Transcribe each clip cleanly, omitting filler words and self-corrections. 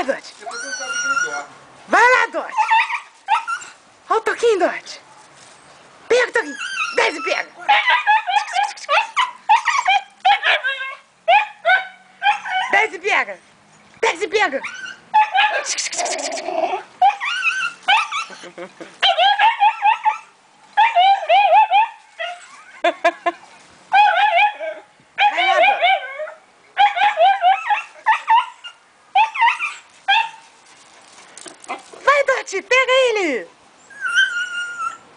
Dot. Vai lá, Dot. Olha o Toquinho, Dot. Pega, Toquinho. Desce e pega. Desce e pega. Desce e pega. Vai lá, Dot. Vai, Dot. Pega ele.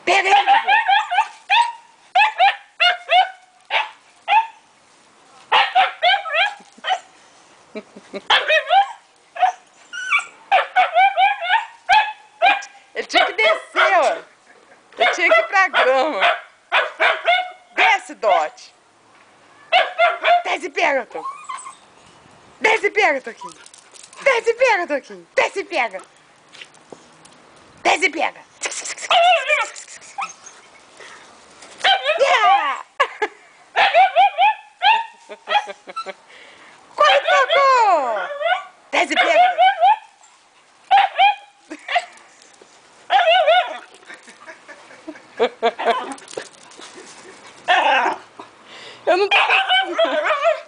Pega ele, bebê. Ele tinha que descer, ó. Ele tinha que ir pra grama. Desce, Dot. Desce e pega, Toquinho. Desce e pega, Toquinho. Desce e pega, Toquinho. Desce e pega. Desce e pega. Yeah! Corre, Toco! Desce e pega.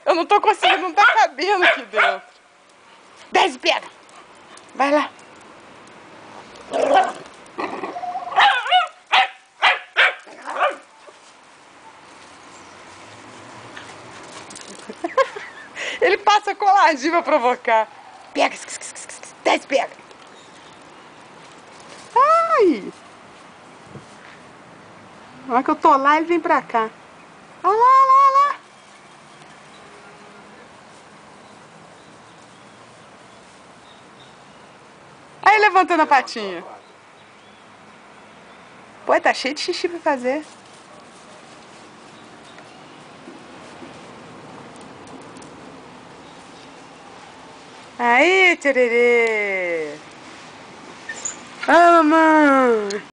Eu não tô conseguindo, não tá cabendo aqui dentro. Desce e pega. Vai lá. Ele passa coladinho pra provocar. Pega. Desce e pega. Ai. Na hora que eu tô lá, ele vem pra cá. Olha lá, olha lá, olha lá. Aí levantando a patinha. Pô, tá cheio de xixi pra fazer. Aí, tererê. Ah, mamãe.